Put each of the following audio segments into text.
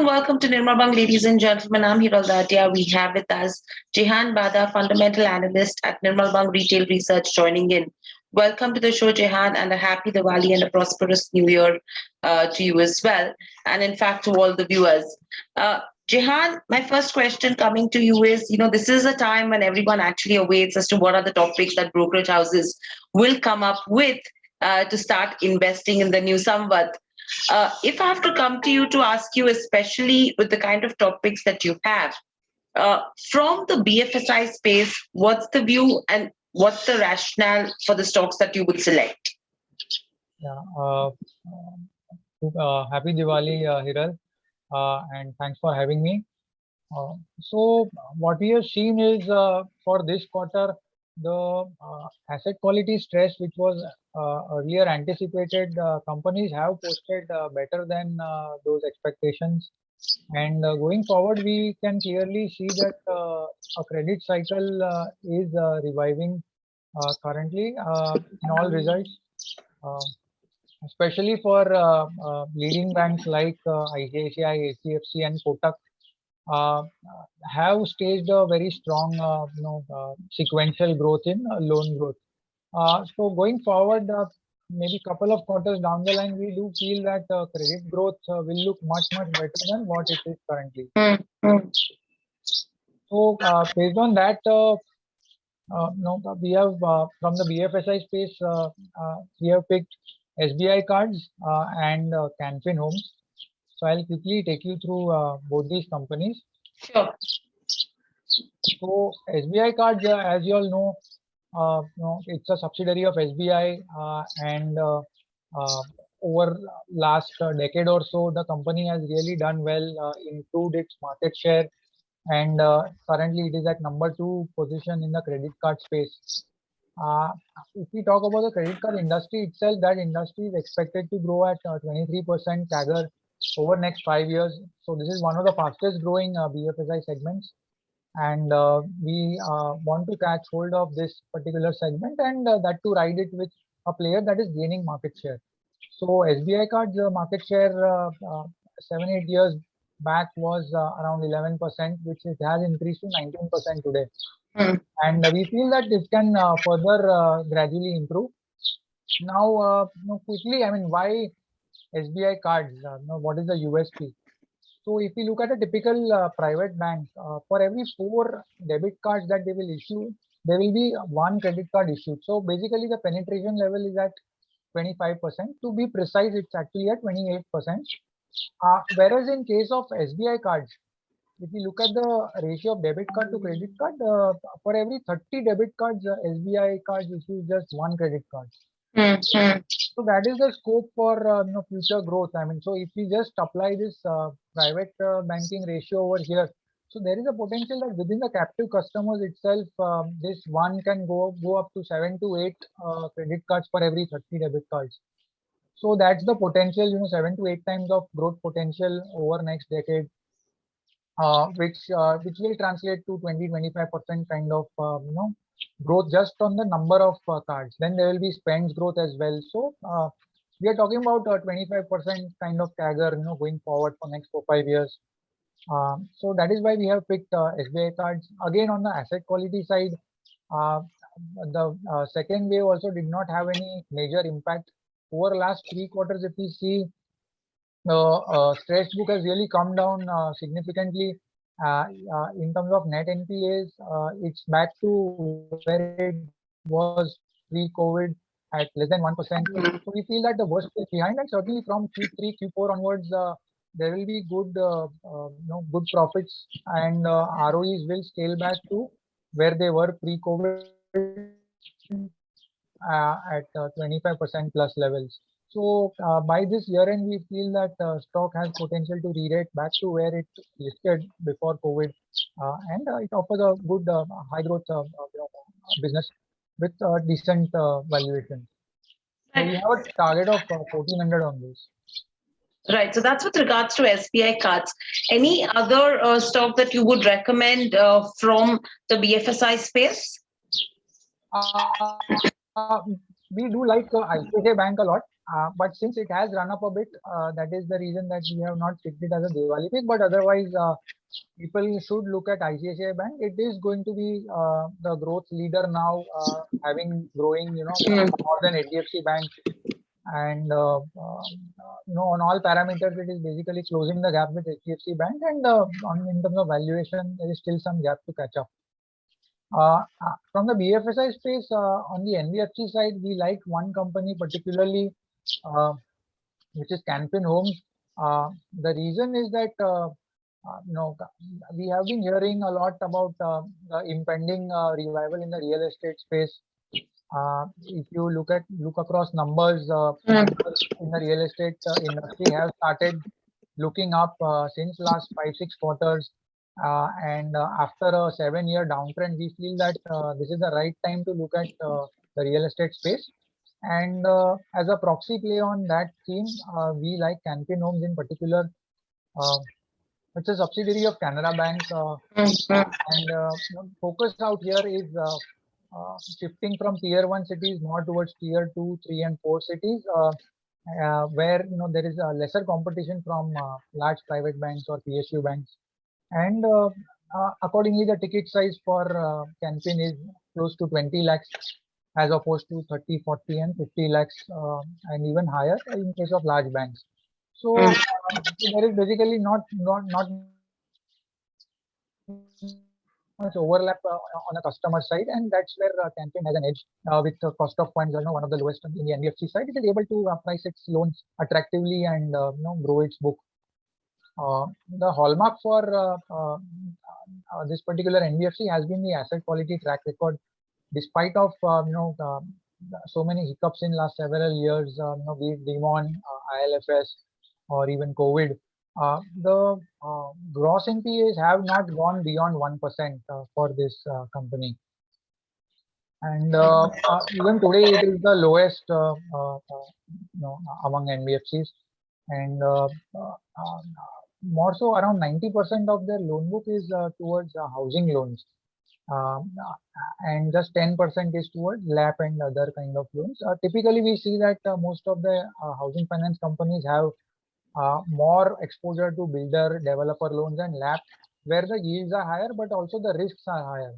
welcome to Nirmal Bang, ladies and gentlemen. I'm Hiral Datia. We have with us Jehan Bada, fundamental analyst at Nirmal Bang Retail Research, joining in. Welcome to the show, Jehan, and a happy Diwali and a prosperous New Year to you as well, and in fact to all the viewers. Uh, Jehan, my first question coming to you is, this is a time when everyone actually awaits as to what are the topics that brokerage houses will come up with to start investing in the new Samvat. If I have to come to you to ask you, especially with the kind of topics that you have, from the BFSI space, what's the view and what's the rationale for the stocks that you would select? Yeah, happy Diwali, Hiral, and thanks for having me. So what we have seen is for this quarter, the asset quality stress, which was earlier anticipated, companies have posted better than those expectations. And going forward, we can clearly see that a credit cycle is reviving currently in all results. Especially for leading banks like ICICI, HDFC, and Kotak, uh, have staged a very strong, sequential growth in loan growth. So going forward, maybe couple of quarters down the line, we do feel that credit growth will look much better than what it is currently. So based on that, we have from the BFSI space, we have picked SBI Cards and Canfin Homes. So I'll quickly take you through both these companies. Sure. So SBI Cards, as you all know, it's a subsidiary of SBI, and over last decade or so, the company has really done well, improved its market share, and currently it is at number 2 position in the credit card space. If we talk about the credit card industry itself, that industry is expected to grow at 23% CAGR over next 5 years. So this is one of the fastest growing BFSI segments, and we want to catch hold of this particular segment, and that to ride it with a player that is gaining market share. So SBI Card's market share 7-8 years back was around 11%, which it has increased to 19% today. And we feel that it can further gradually improve. Now, quickly, I mean, why SBI Cards? What is the USP? So if we look at a typical private bank, for every 4 debit cards that they will issue, there will be 1 credit card issued. So basically, the penetration level is at 25%. To be precise, it's actually at 28%. Whereas in case of SBI Cards, if you look at the ratio of debit card to credit card, for every 30 debit cards, SBI Cards issues just 1 credit card. So that is the scope for future growth. I mean, so if we just apply this private banking ratio over here, so there is a potential that within the captive customers itself, this one can go up to 7 to 8 credit cards for every 30 debit cards. So that's the potential, 7 to 8 times of growth potential over next decade, which will translate to 20-25% kind of growth just on the number of cards. Then there will be spends growth as well. So we are talking about 25% kind of CAGR, going forward for next 4-5 years. So that is why we have picked SBI Cards. Again, on the asset quality side, the second wave also did not have any major impact. Over the last 3 quarters, if we see, stress book has really come down significantly. In terms of net NPAs, it's back to where it was pre-COVID at less than 1%. So we feel that the worst is behind, and certainly from Q3, Q4 onwards, there will be good, good profits, and ROEs will scale back to where they were pre-COVID at 25% plus levels. So by this year end, we feel that stock has potential to re-rate back to where it listed before COVID, and it offers a good high growth business with decent valuation. So we have a target of 1400 on this. Right. So that's with regards to SBI Cards. Any other stock that you would recommend from the BFSI space? We do like ICICI Bank a lot. but since it has run up a bit, that is the reason that we have not picked it as a Diwali pick. But otherwise, people should look at ICICI Bank. It is going to be the growth leader now, having growing, more than HDFC Bank, and on all parameters, it is basically closing the gap with HDFC Bank, and in terms of valuation, there is still some gap to catch up. From the BFSI space, on the NBFC side, we like one company particularly, which is Can Fin Homes. The reason is that we have been hearing a lot about the impending revival in the real estate space. If you look across numbers, numbers in the real estate industry have started looking up since last 5-6 quarters. And after a 7-year downtrend, we feel that this is the right time to look at the real estate space. And as a proxy play on that theme, we like Can Fin Homes in particular. It's a subsidiary of Canara Bank, and focus out here is shifting from tier 1 cities more towards tier 2, 3, and 4 cities, where there is a lesser competition from large private banks or PSU banks. And accordingly, the ticket size for Can Fin is close to 20 lakhs as opposed to 30, 40, and 50 lakhs, and even higher in case of large banks. So there is basically not much overlap on a customer side, and that's where Can Fin has an edge with the cost of funds, one of the lowest in the NBFC side. It is able to price its loans attractively and grow its book. The hallmark for this particular NBFC has been the asset quality track record, despite of so many hiccups in last several years, be it Demon, ILFS, or even COVID. The gross NPAs have not gone beyond 1% for this company, and even today it is the lowest among NBFCs, and more so around 90% of their loan book is towards housing loans, and just 10% is towards LAP and other kind of loans. Typically, we see that most of the housing finance companies have more exposure to builder developer loans and LAP, where the yields are higher, but also the risks are higher.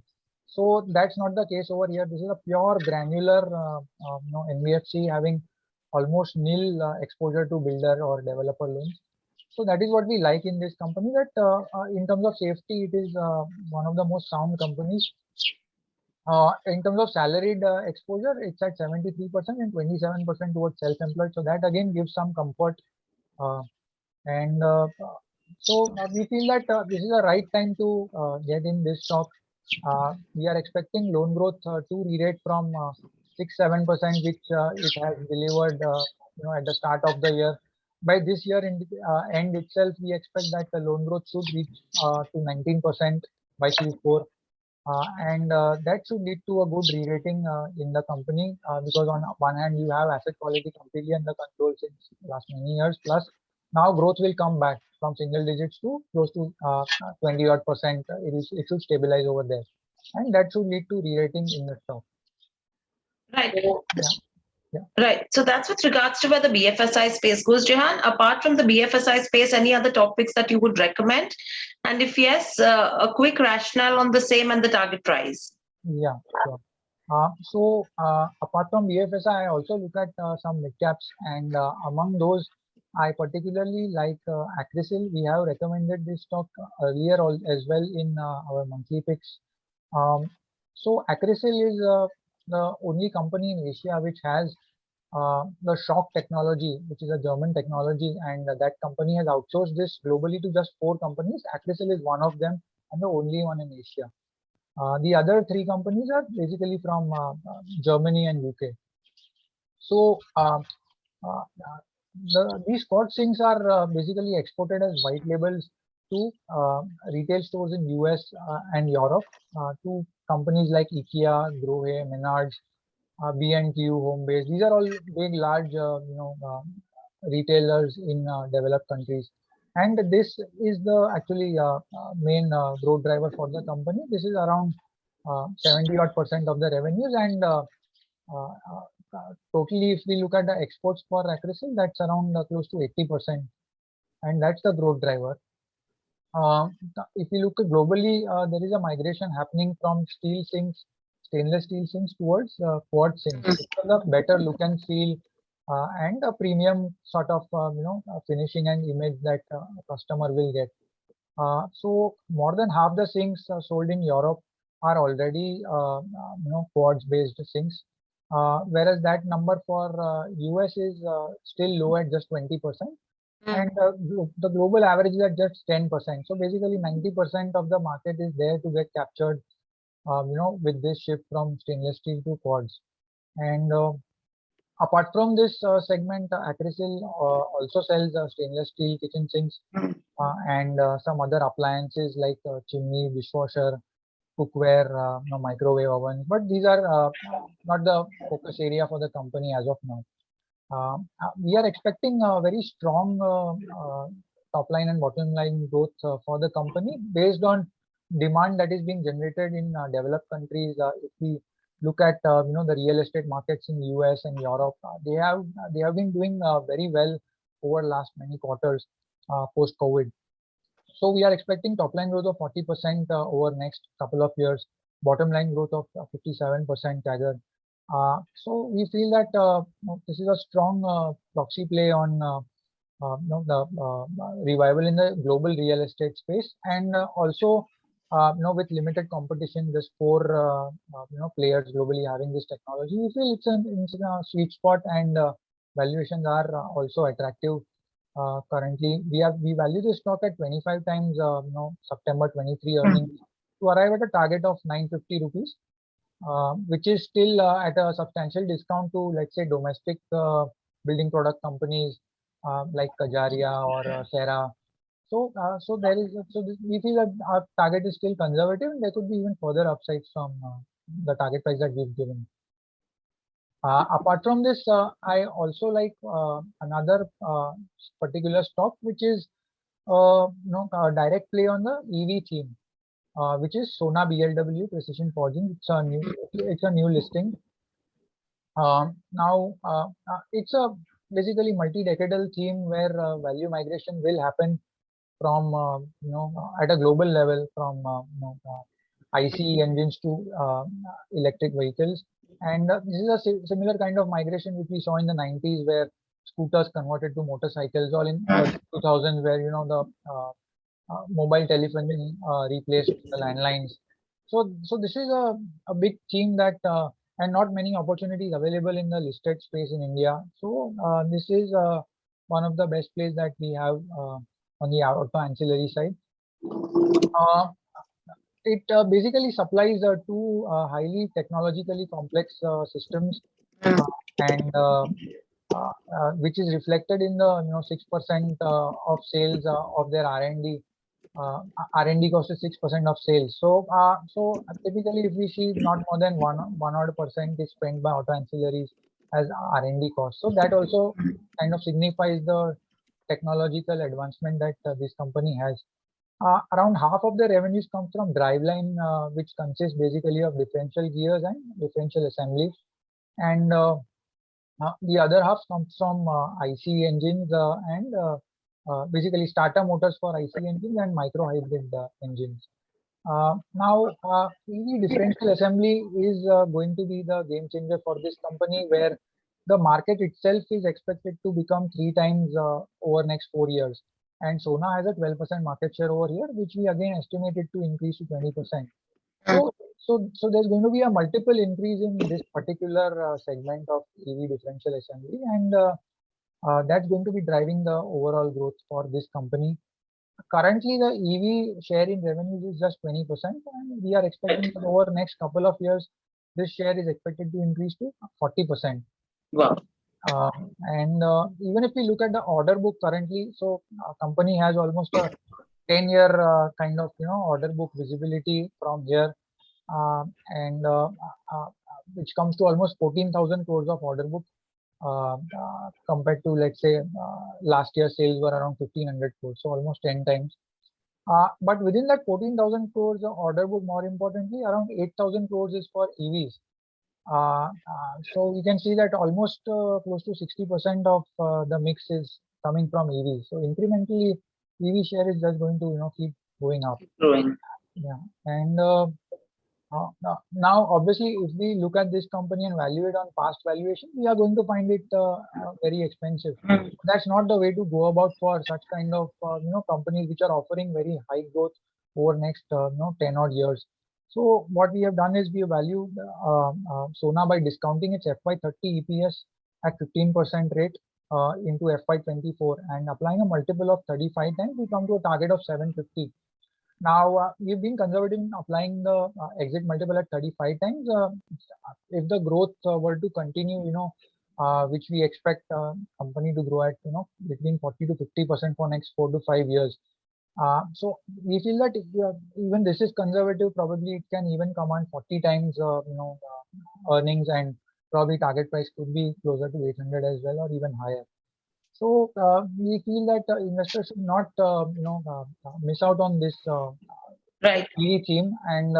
So that's not the case over here. This is a pure granular NBFC having almost nil exposure to builder or developer loans. So that is what we like in this company, that in terms of safety, it is one of the most sound companies. In terms of salaried exposure, it's at 73% and 27% towards self-employed. So that again gives some comfort. And so we feel that this is the right time to get in this stock. We are expecting loan growth to re-rate from 6-7%, which it has delivered at the start of the year. By this year end itself, we expect that the loan growth should reach to 19% by Q4. And that should lead to a good re-rating in the company, because on one hand you have asset quality completely under control since last many years, plus now growth will come back from single digits to close to 20-odd%. It should stabilize over there, and that should lead to re-rating in the stock. Right. So, Right. So that's with regards to where the BFSI space goes. Jehan, apart from the BFSI space, any other topics that you would recommend? And if yes, a quick rationale on the same and the target price. Yeah, sure. So apart from BFSI, I also look at some mid caps, and among those, I particularly like Acrisil. We have recommended this stock earlier as well in our monthly picks. So Acrisil is the only company in Asia which has the Shock technology, which is a German technology, and that company has outsourced this globally to just 4 companies. Acrisil is one of them and the only one in Asia. The other 3 companies are basically from Germany and UK. So these sports things are basically exported as white labels to retail stores in US and Europe, to companies like IKEA, Grohe, Menards, B&Q, Homebase. These are all big, large, retailers in developed countries. And this is the actually main growth driver for the company. This is around 70-odd% of the revenues, and totally, if we look at the exports for Acrisil, that's around close to 80%, and that's the growth driver. If you look at globally, there is a migration happening from steel sinks, stainless steel sinks towards quartz sinks. It's a better look and feel and a premium sort of finishing and image that a customer will get. So more than half the sinks sold in Europe are already quartz based sinks, whereas that number for US is still low at just 20%. And the global average is at just 10%. So basically 90% of the market is there to get captured, with this shift from stainless steel to quartz. And apart from this segment, Acrisil also sells stainless steel kitchen sinks and some other appliances like chimney, dishwasher, cookware, microwave ovens. But these are not the focus area for the company as of now. We are expecting a very strong top line and bottom line growth for the company based on demand that is being generated in developed countries. If we look at the real estate markets in US and Europe, they have been doing very well over last many quarters post COVID. So we are expecting top line growth of 40% over next couple of years, bottom line growth of 57% CAGR. So we feel that this is a strong proxy play on the revival in the global real estate space, and also with limited competition, just four players globally having this technology. We feel it's a sweet spot, and valuations are also attractive. Currently, we value the stock at 25 times September 23 earnings to arrive at a target of 950 rupees. Which is still at a substantial discount to, let's say, domestic building product companies like Kajaria or Cera. So we feel that our target is still conservative, and there could be even further upsides from the target price that we've given. Apart from this, I also like another particular stock, which is a direct play on the EV theme. Which is Sona BLW Precision Forging. It's a new listing. Now it's a basically multi-decadal theme where value migration will happen from at a global level from ICE engines to electric vehicles, and this is a similar kind of migration which we saw in the 90s, where scooters converted to motorcycles, or in 2000s, where the mobile telephony replaced the landlines. So this is a big theme that and not many opportunities available in the listed space in India. So this is one of the best plays that we have on the auto ancillary side. It basically supplies two highly technologically complex systems, and which is reflected in the 6% of sales of their R&D. R&D cost is 6% of sales. So typically, if we see not more than 1% is spent by auto ancillaries as R&D cost. So that also kind of signifies the technological advancement that this company has. Around half of the revenues comes from driveline, which consists basically of differential gears and differential assemblies, and the other half comes from IC engines and basically starter motors for IC engines and micro hybrid engines. Now, EV differential assembly is going to be the game changer for this company, where the market itself is expected to become 3 times over next 4 years. And Sona has a 12% market share over here, which we again estimated to increase to 20%. So there's going to be a multiple increase in this particular segment of EV differential assembly, and that's going to be driving the overall growth for this company. Currently, the EV share in revenues is just 20%, and we are expecting that over the next couple of years, this share is expected to increase to 40%. Wow. And even if we look at the order book currently, so company has almost a 10-year kind of order book visibility from here, and which comes to almost 14,000 crores of order book, compared to, let's say, last year sales were around 1,500 crores, so almost 10 times. But within that 14,000 crores order book, more importantly, around 8,000 crores is for EVs. So we can see that almost close to 60% of the mix is coming from EV. So incrementally, EV share is just going to keep going up. Growing. Yeah, and now obviously, if we look at this company and value it on past valuation, we are going to find it very expensive. Mm. That's not the way to go about for such kind of companies which are offering very high growth over next 10 odd years. So what we have done is we have valued Sona by discounting its FY30 EPS at 15% rate into FY24 and applying a multiple of 35 times, we come to a target of 750. Now, we've been conservative in applying the exit multiple at 35 times. If the growth were to continue, which we expect company to grow at, between 40 to 50% for next 4 to 5 years. So we feel that if even this is conservative, probably it can even command 40 times, earnings, and probably target price could be closer to 800 as well, or even higher. So we feel that investors should not, miss out on this Right. EV theme. And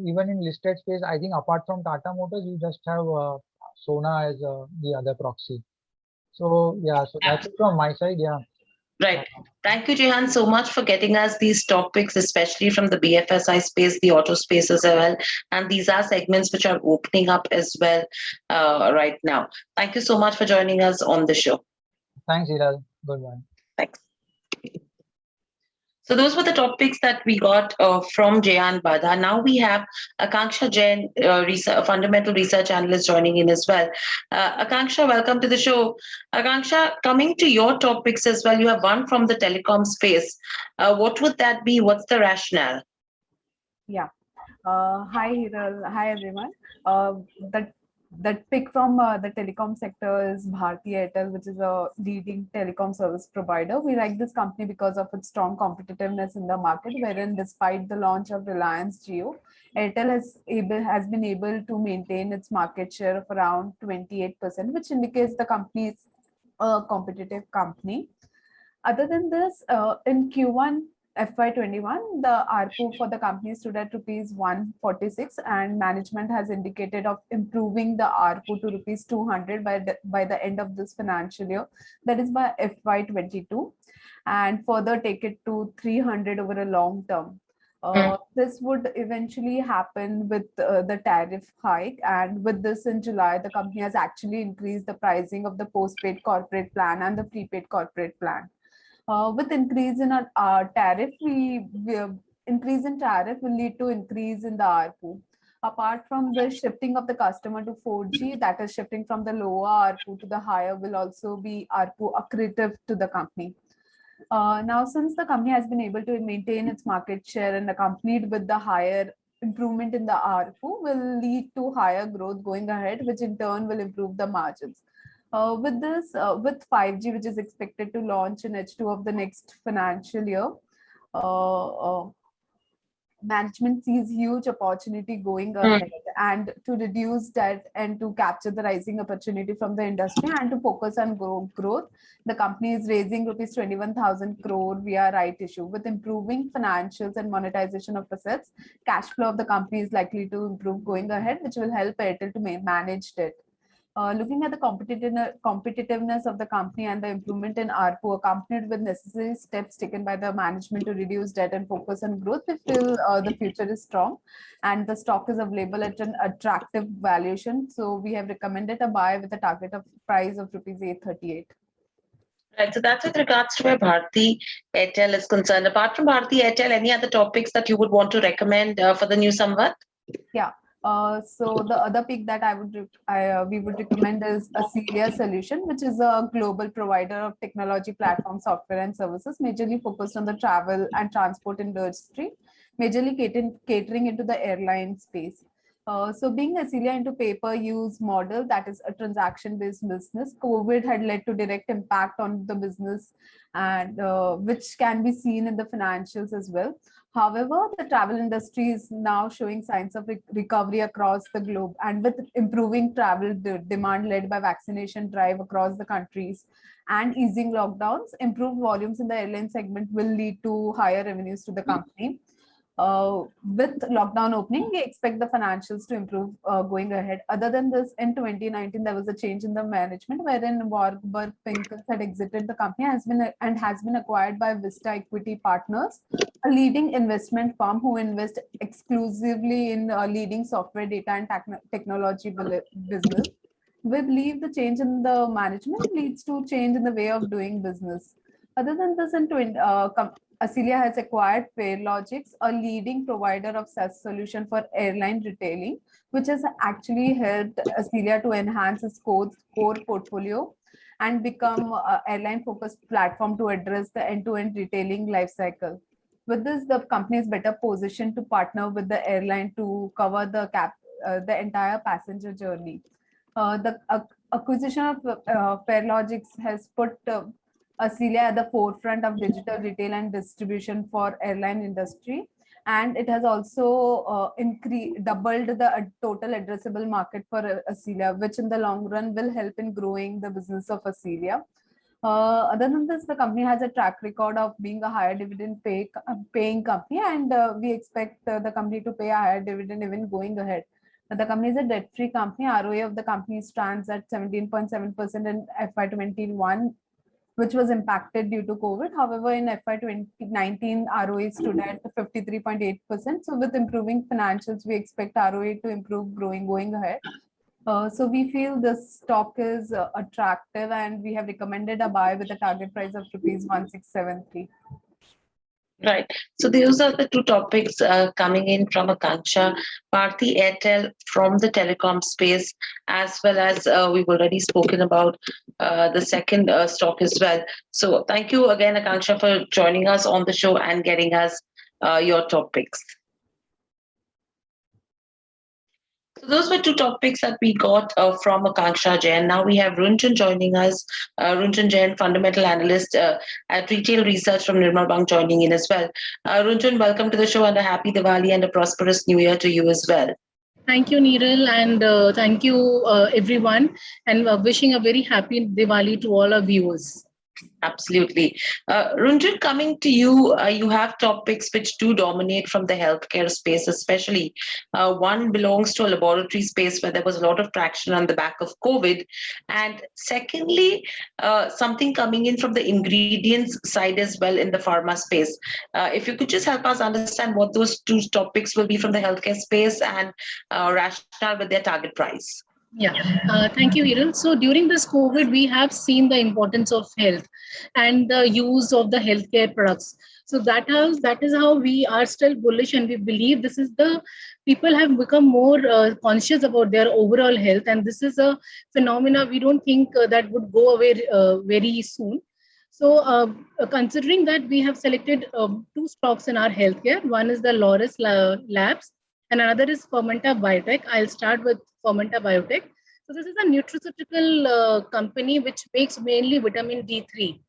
even in listed space, I think apart from Tata Motors, you just have Sona as the other proxy. So yeah, so that's it from my side. Yeah. Right. Thank you, Jehan, so much for getting us these topics, especially from the BFSI space, the auto space as well. And these are segments which are opening up as well right now. Thank you so much for joining us on the show. Thanks, Hiral. Goodbye. Thanks. So those were the topics that we got from Jehan Bada. Now we have Akanksha Jain, fundamental research analyst, joining in as well. Akanksha, welcome to the show. Akanksha, coming to your topics as well, you have one from the telecom space. What would that be? What's the rationale? Yeah. Hi, Hiral. Hi, everyone. That pick from the telecom sector is Bharti Airtel, which is a leading telecom service provider. We like this company because of its strong competitiveness in the market, wherein despite the launch of Reliance Jio, Airtel has been able to maintain its market share of around 28%, which indicates the company is a competitive company. Other than this, in Q1 FY21, the ARPU for the company stood at rupees 146, and management has indicated of improving the ARPU to rupees 200 by the end of this financial year, that is by FY22, and further take it to 300 over a long term. This would eventually happen with the tariff hike, and with this in July, the company has actually increased the pricing of the postpaid corporate plan and the prepaid corporate plan. With increase in our tariff, increase in tariff will lead to increase in the ARPU. Apart from the shifting of the customer to 4G, that is shifting from the lower ARPU to the higher, will also be ARPU accretive to the company. Now, since the company has been able to maintain its market share and accompanied with the higher improvement in the ARPU, will lead to higher growth going ahead, which in turn will improve the margins. With 5G, which is expected to launch in H2 of the next financial year, management sees huge opportunity going ahead, and to reduce debt and to capture the rising opportunity from the industry and to focus on growth, the company is raising rupees 21,000 crore via right issue. With improving financials and monetization of assets, cash flow of the company is likely to improve going ahead, which will help Airtel to manage debt. Looking at the competitiveness of the company and the improvement in ARPU, accompanied with necessary steps taken by the management to reduce debt and focus on growth, we feel the future is strong and the stock is available at an attractive valuation. So we have recommended a buy with a target of price of rupees 838. Right, so that's with regards to where Bharti Airtel is concerned. Apart from Bharti Airtel, any other topics that you would want to recommend for the new Samvat? Yeah. So the other pick that we would recommend is Acelia Solution, which is a global provider of technology platform software and services, majorly focused on the travel and transport industry, majorly catering into the airline space. So being Acelia into pay-per-use model, that is a transaction-based business, COVID had led to direct impact on the business, and which can be seen in the financials as well. However, the travel industry is now showing signs of recovery across the globe, and with improving travel demand led by vaccination drive across the countries and easing lockdowns, improved volumes in the airline segment will lead to higher revenues to the company. With lockdown opening, we expect the financials to improve going ahead. Other than this, in 2019, there was a change in the management wherein Warburg Pincus had exited the company has been acquired by Vista Equity Partners, a leading investment firm who invest exclusively in leading software, data, and technology business. We believe the change in the management leads to change in the way of doing business. Other than this, Acelia has acquired Fairlogics, a leading provider of SaaS solution for airline retailing, which has actually helped Acelia to enhance its core portfolio and become an airline-focused platform to address the end-to-end retailing lifecycle. With this, the company is better positioned to partner with the airline to cover the entire passenger journey. The acquisition of Fairlogics has put Acelia at the forefront of digital retail and distribution for airline industry, and it has also doubled the total addressable market for Acelia, which in the long run will help in growing the business of Acelia. Other than this, the company has a track record of being a higher dividend paying company, and we expect the company to pay a higher dividend even going ahead. The company is a debt-free company. ROA of the company stands at 17.7% in FY21, which was impacted due to COVID. However, in FY 2019, ROA stood at 53.8%. So with improving financials, we expect ROA to improve going ahead. So we feel this stock is attractive, and we have recommended a buy with a target price of rupees 1673. Right. So those are the two topics coming in from Akanksha. Bharti Airtel from the telecom space, as well as we've already spoken about the second stock as well. So thank you again, Akanksha, for joining us on the show and getting us your topics. So those were two topics that we got from Akanksha Jain. Now we have Runjhun joining us. Runjhun Jain, fundamental analyst at Retail Research from Nirmal Bang, joining in as well. Runjhun, welcome to the show, and a happy Diwali and a prosperous New Year to you as well. Thank you, Neeral, and thank you, everyone, and wishing a very happy Diwali to all our viewers. Absolutely. Runjhun, coming to you, you have topics which do dominate from the healthcare space, especially. One belongs to a laboratory space where there was a lot of traction on the back of COVID. And secondly, something coming in from the ingredients side as well in the pharma space. If you could just help us understand what those two topics will be from the healthcare space and rationale with their target price. Yeah, thank you, Hiral. So during this COVID, we have seen the importance of health and the use of the healthcare products. So that is how we are still bullish, and we believe this is the people have become more conscious about their overall health, and this is a phenomena we don't think that would go away very soon. So considering that, we have selected two stocks in our healthcare. One is the Laurus Labs, and another is Fermenta Biotech. I'll start with Fermenta Biotech. So this is a nutraceutical company which makes mainly vitamin D3.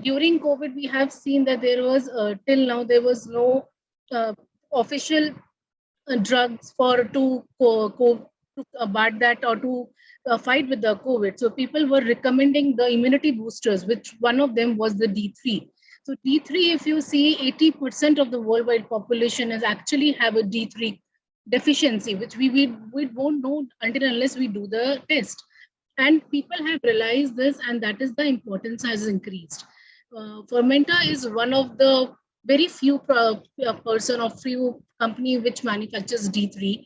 During COVID, we have seen that there was, till now, there was no official drugs to combat that or to fight with the COVID. So people were recommending the immunity boosters, which one of them was the D3. So D3, if you see, 80% of the worldwide population is actually have a D3 deficiency, which we won't know until unless we do the test. And people have realized this, and that is the importance has increased. Fermenta is one of the very few few company which manufactures D3.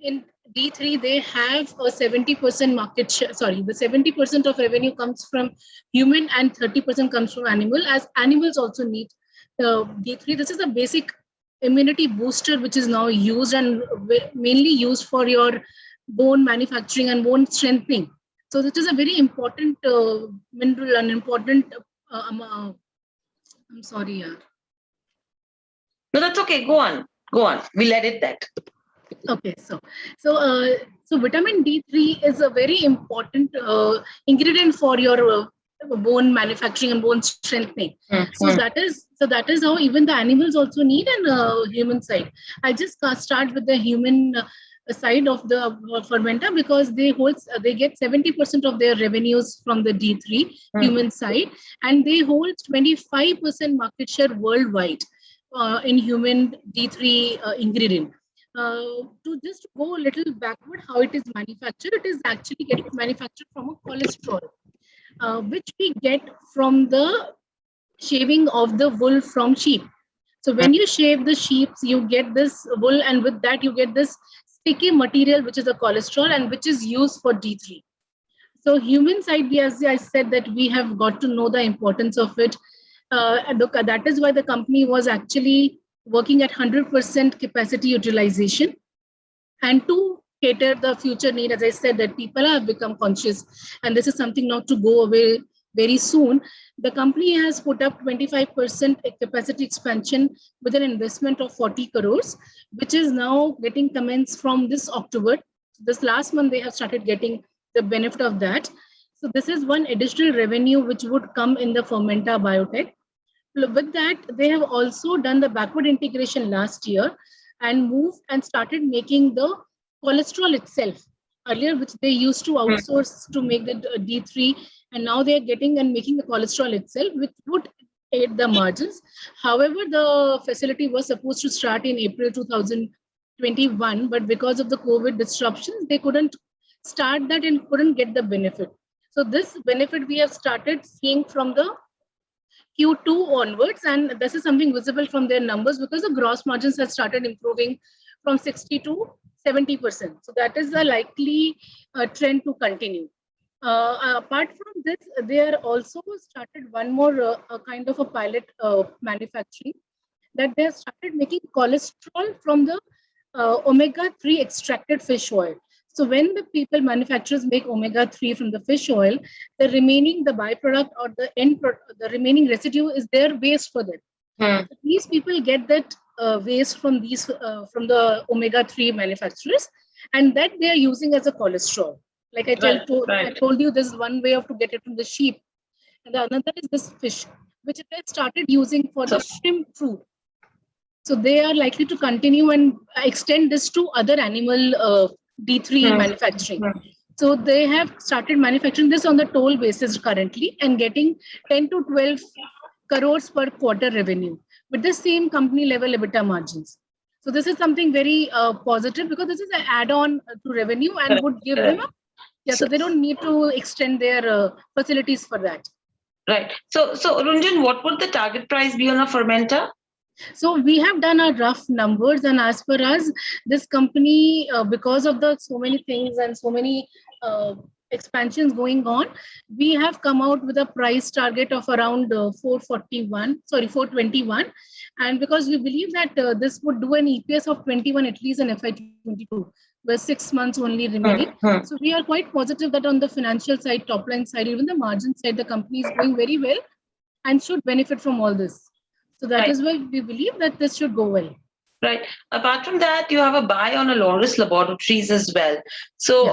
In D3, they have a 70% market share. Sorry, the 70% of revenue comes from human and 30% comes from animal, as animals also need D3. This is a basic immunity booster which is now used and mainly used for your bone manufacturing and bone strengthening. So this is a very important mineral and important. I'm sorry, yaar. No, that's okay. Go on. We'll edit that. Okay, so vitamin D3 is a very important ingredient for your bone manufacturing and bone strengthening. So that is how even the animals also need, and human side. I just start with the human side of the Fermenta, because they get 70% of their revenues from the D3 human side, and they hold 25% market share worldwide. in human D3 ingredient. To just go a little backward, how it is manufactured, it is actually getting manufactured from a cholesterol, which we get from the shaving of the wool from sheep. So when you shave the sheep, you get this wool, and with that you get this sticky material, which is a cholesterol and which is used for D3. So human side, as I said, that we have got to know the importance of it. And look, that is why the company was actually working at 100% capacity utilization, and to cater the future need, as I said, that people have become conscious, and this is something not to go away very soon. The company has put up 25% capacity expansion with an investment of 40 crores, which is now getting commenced from this October. This last month, they have started getting the benefit of that. So this is one additional revenue which would come in the Fermenta Biotech. With that, they have also done the backward integration last year and moved and started making the cholesterol itself. Earlier, which they used to outsource to make the D3, and now they are getting and making the cholesterol itself, which would aid the margins. However, the facility was supposed to start in April 2021, but because of the COVID disruptions, they couldn't start that and couldn't get the benefit. So this benefit we have started seeing from the Q2 onwards, and this is something visible from their numbers because the gross margins have started improving from 60 to 70%. So that is a likely trend to continue. Apart from this, they are also started one more kind of a pilot manufacturing, that they have started making cholesterol from the omega-3 extracted fish oil. So when the people manufacturers make omega-3 from the fish oil, the remaining, the byproduct or the the remaining residue is their waste for them. So these people get that waste from these from the omega-3 manufacturers, and that they are using as a cholesterol. Like I told you, this is one way of to get it from the sheep, and the another is this fish, which they started using for the shrimp food. So they are likely to continue and extend this to other animal D3 manufacturing. So they have started manufacturing this on the toll basis currently and getting 10 to 12 crores per quarter revenue with the same company level EBITDA margins. So this is something very positive, because this is an add-on to revenue and would give them so they don't need to extend their facilities for that. Right. So Runjan, what would the target price be on a fermenter? So we have done our rough numbers, and as per us, this company, because of the so many things and so many expansions going on, we have come out with a price target of around 421, and because we believe that this would do an EPS of 21 at least in FY22, where 6 months only remaining. So we are quite positive that on the financial side, top line side, even the margin side, the company is doing very well and should benefit from all this. So that is why we believe that this should go well. Right. Apart from that, you have a buy on Aloris Laboratories as well. So,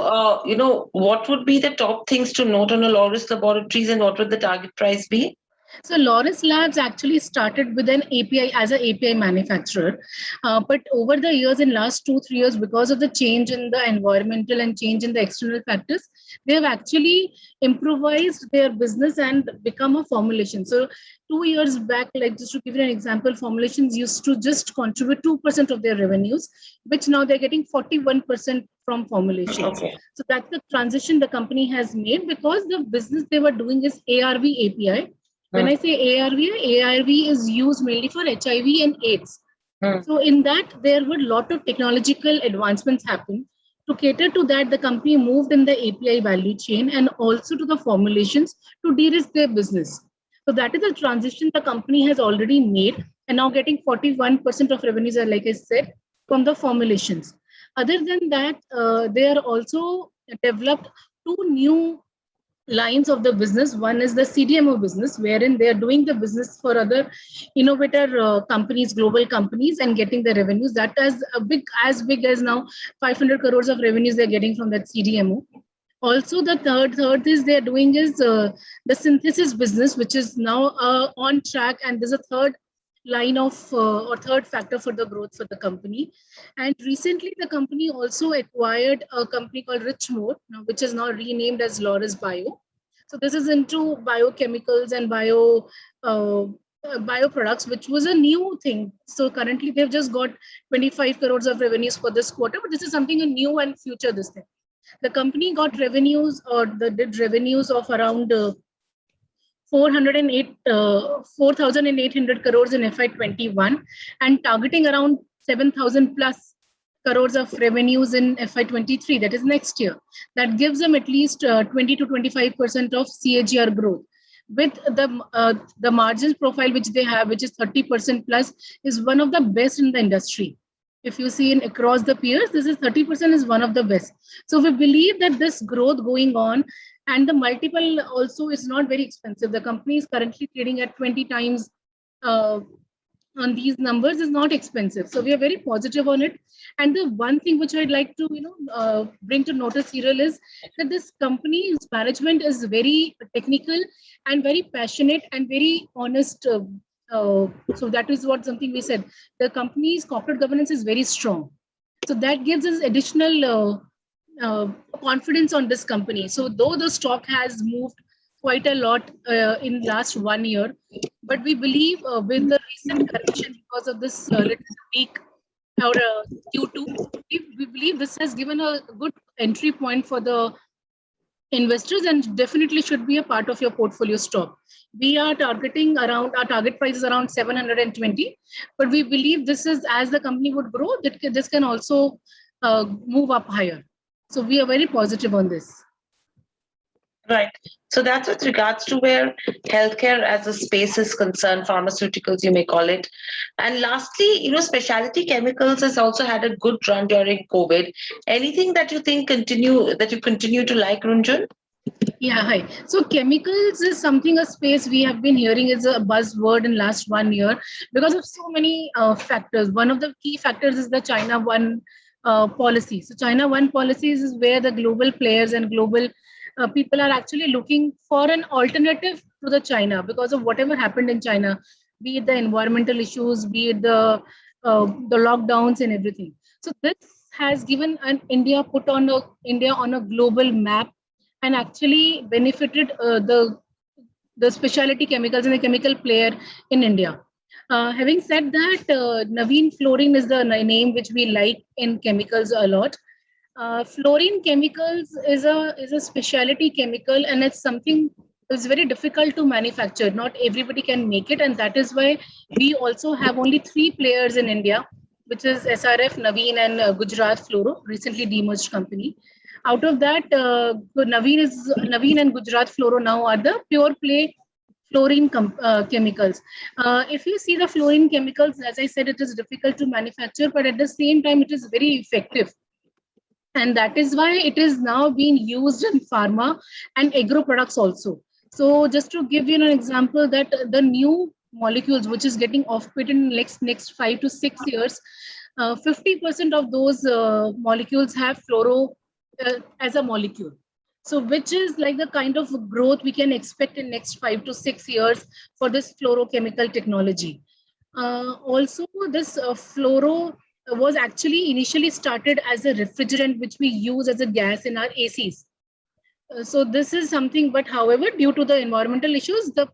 what would be the top things to note on Aloris Laboratories, and what would the target price be? So Laurus Labs actually started with an API as an API manufacturer, but over the years, in last 2-3 years, because of the change in the environmental and change in the external factors, they have actually improvised their business and become a formulation. So 2 years back, like just to give you an example, formulations used to just contribute 2% of their revenues, which now they're getting 41% from formulations. Okay. So that's the transition the company has made, because the business they were doing is ARV API. When I say ARV is used mainly for HIV and AIDS. So in that, there were a lot of technological advancements happen. To cater to that, the company moved in the API value chain and also to the formulations to de-risk their business. So that is a transition the company has already made, and now getting 41% of revenues are, like I said, from the formulations. Other than that, they are also developed 2 new lines of the business. One is the CDMO business, wherein they are doing the business for other innovator companies, global companies, and getting the revenues. That is as big as now 500 crores of revenues they're getting from that CDMO. Also, the third is they're doing is the synthesis business, which is now on track, and there's a third line of or third factor for the growth for the company. And recently the company also acquired a company called Richmore, which is now renamed as Laurus Bio. So this is into biochemicals and bio bioproducts, which was a new thing. So currently they've just got 25 crores of revenues for this quarter, but this is something a new and future this thing. The company got revenues did revenues of around 4,800 crores in FY21 and targeting around 7,000 plus crores of revenues in FY23, that is next year. That gives them at least 20 to 25% of CAGR growth. With the margins profile which they have, which is 30% plus, is one of the best in the industry. If you see in across the peers, this is 30% is one of the best. So we believe that this growth going on, and the multiple also is not very expensive. The company is currently trading at 20 times on these numbers is not expensive. So we are very positive on it. And the one thing which I'd like to bring to notice, Hiral, is that this company's management is very technical and very passionate and very honest. So that is what something we said. The company's corporate governance is very strong. So that gives us additional confidence on this company. So though the stock has moved quite a lot in last 1 year, but we believe with the recent correction because of this little weak or Q2, we believe this has given a good entry point for the investors and definitely should be a part of your portfolio stock. We are targeting around, our target price is around 720, but we believe this is, as the company would grow, that this can also move up higher. So we are very positive on this. Right. So that's with regards to where healthcare as a space is concerned, pharmaceuticals, you may call it. And lastly, specialty chemicals has also had a good run during COVID. Anything that you think continue to like, Runjhun? Yeah, hi. So chemicals is something, a space we have been hearing is a buzzword in last 1 year because of so many factors. One of the key factors is the China One policy. So China One policies is where the global players and global people are actually looking for an alternative to the China because of whatever happened in China, be it the environmental issues, be it the lockdowns and everything. So this has given India on a global map and actually benefited the specialty chemicals and the chemical player in India. Having said that, Navin Fluorine is the name which we like in chemicals a lot. Fluorine chemicals is a specialty chemical, and it's something that's very difficult to manufacture. Not everybody can make it, and that is why we also have only 3 players in India, which is SRF, Navin, and Gujarat Fluoro, recently demerged company. Out of that, Navin and Gujarat Fluoro now are the pure play fluorine chemicals. If you see the fluorine chemicals, as I said, it is difficult to manufacture, but at the same time, it is very effective. And that is why it is now being used in pharma and agro products also. So just to give you an example, that the new molecules which is getting off patent in next 5 to 6 years, 50% of those molecules have fluoro as a molecule. So which is like the kind of growth we can expect in next 5 to 6 years for this fluorochemical technology. Also, this fluoro was actually initially started as a refrigerant which we use as a gas in our ACs. So this is something, but however, due to the environmental issues, the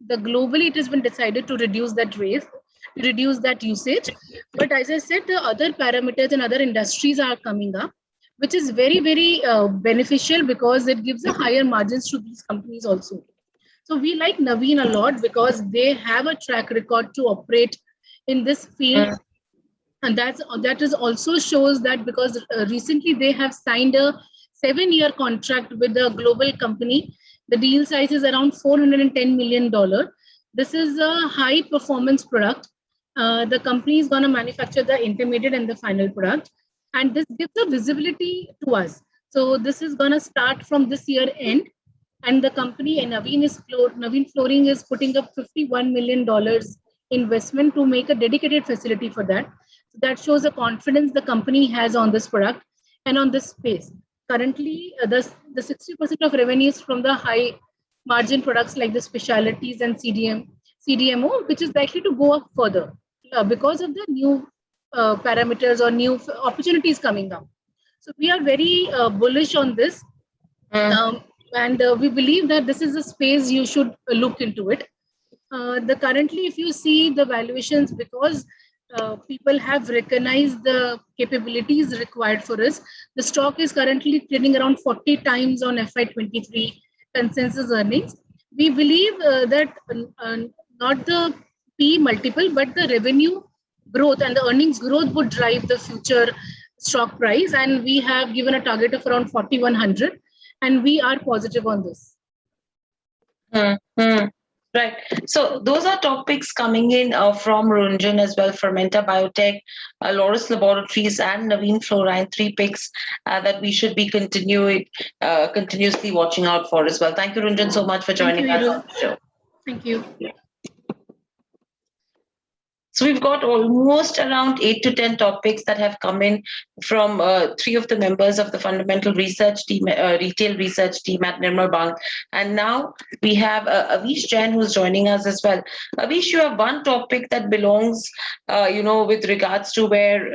globally it has been decided to reduce that waste, reduce that usage. But as I said, the other parameters and other industries are coming up, which is very, very beneficial because it gives a higher margins to these companies also. So we like Navin a lot because they have a track record to operate in this field. And that is also shows that because recently they have signed a 7-year contract with a global company. The deal size is around $410 million. This is a high performance product. The company is going to manufacture the intermediate and the final product. And this gives a visibility to us. So this is going to start from this year end. And the company, Navin Fluorine, is putting up $51 million investment to make a dedicated facility for that. So that shows the confidence the company has on this product and on this space. Currently, the 60% of revenues from the high margin products like the specialties and CDMO, which is likely to go up further because of the new parameters or new opportunities coming up. So we are very bullish on this. And we believe that this is a space you should look into it. The currently, if you see the valuations, because people have recognized the capabilities required for us, the stock is currently trading around 40 times on FY23 consensus earnings. We believe that not the P multiple, but the revenue growth and the earnings growth would drive the future stock price. And we have given a target of around 4100, and we are positive on this. Right. So those are topics coming in from Runjan as well, Fermenta Biotech, Loris Laboratories, and Naveen Fluorine, three picks that we should be continuously watching out for as well. Thank you, Runjan, so much for joining us on the show. Thank you. So we've got almost around 8 to 10 topics that have come in from three of the members of the fundamental research team, retail research team at Nirmal Bang. And now we have Avish Jain who's joining us as well. Avish, you have one topic that belongs, with regards to where,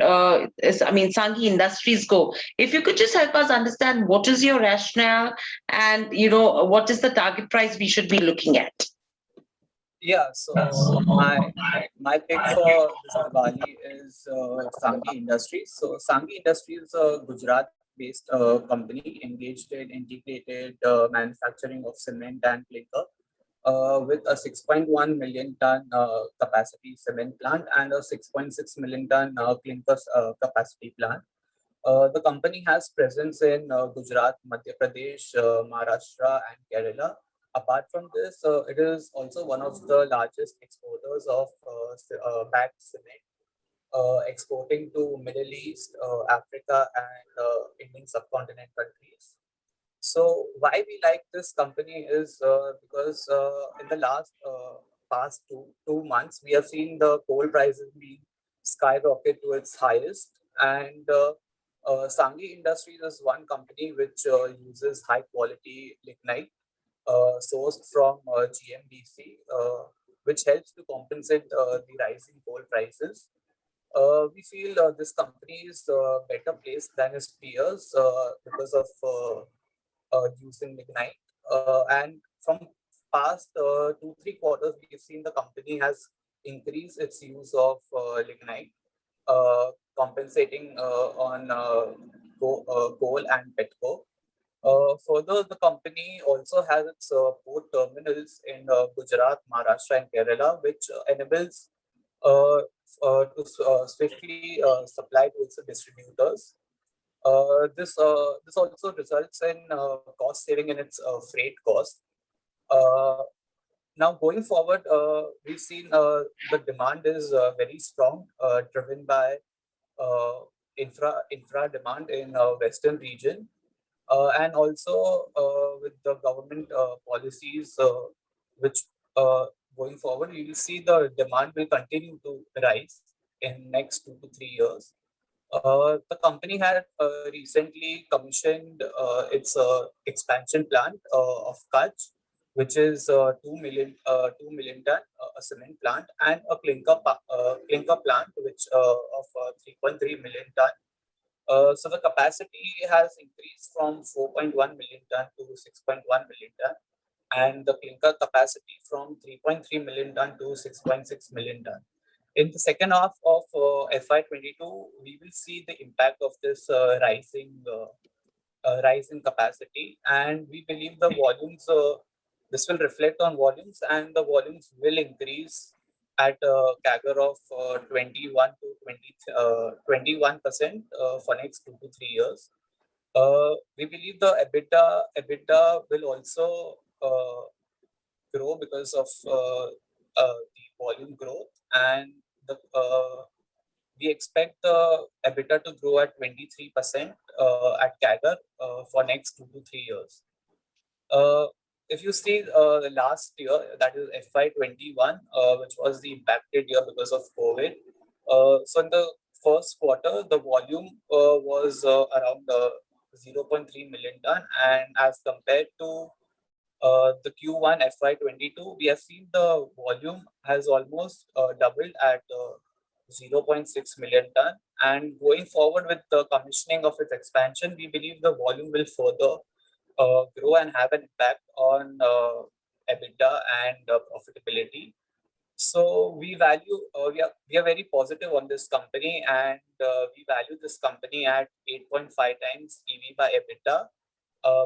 Sanghi Industries go. If you could just help us understand what is your rationale and, what is the target price we should be looking at? Yeah, so my pick for this Diwali is Sanghi Industries. So Sanghi Industries is a Gujarat-based company engaged in integrated manufacturing of cement and clinker with a 6.1 million ton capacity cement plant and a 6.6 million ton clinker capacity plant. The company has presence in Gujarat, Madhya Pradesh, Maharashtra, and Kerala. Apart from this, it is also one of the largest exporters of bagged cement, exporting to Middle East, Africa, and Indian subcontinent countries. So why we like this company is because in the past two months, we have seen the coal prices being skyrocket to its highest, and Sanghi Industries is one company which uses high quality lignite sourced from GMBC, which helps to compensate the rising coal prices. We feel this company is better placed than its peers because of using lignite. And from past 2-3 quarters, we've seen the company has increased its use of lignite, compensating on coal and petcoke. Further, the company also has its port terminals in Gujarat, Maharashtra, and Kerala, which enables to swiftly supply to its distributors. This also results in cost saving in its freight cost. Now, going forward, we've seen the demand is very strong, driven by infra demand in Western region. And also with the government policies, which going forward, we will see the demand will continue to rise in next 2 to 3 years. The company had recently commissioned its expansion plant of Kutch, which is 2 million ton a cement plant, and a clinker plant which of 3.3 million ton. So the capacity has increased from 4.1 million ton to 6.1 million ton, and the clinker capacity from 3.3 million ton to 6.6 million ton. In the second half of FY22, we will see the impact of this rising capacity, and we believe the volumes. This will reflect on volumes, and the volumes will increase at a CAGR of 21% for next 2 to 3 years. We believe the EBITDA will also grow because of the volume growth, and we expect the EBITDA to grow at 23% at CAGR for next 2 to 3 years. If you see the last year, that is FY21, which was the impacted year because of COVID. So in the first quarter, the volume was around 0.3 million ton, and as compared to the Q1 FY22, we have seen the volume has almost doubled at 0.6 million ton. And going forward with the commissioning of its expansion, we believe the volume will further grow and have an impact on EBITDA and profitability. So we value, we are very positive on this company, and we value this company at 8.5 times EV by EBITDA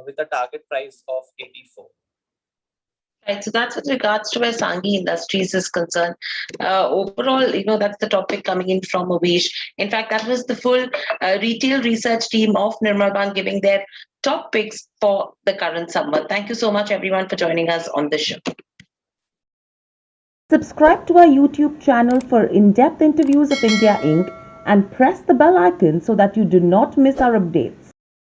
with a target price of 84. Right, so that's with regards to where Sanghi Industries is concerned. Overall, that's the topic coming in from Avish. In fact, that was the full retail research team of Nirmal Bang giving their top picks for the current summer. Thank you so much, everyone, for joining us on the show. Subscribe to our YouTube channel for in-depth interviews of India Inc. and press the bell icon so that you do not miss our updates.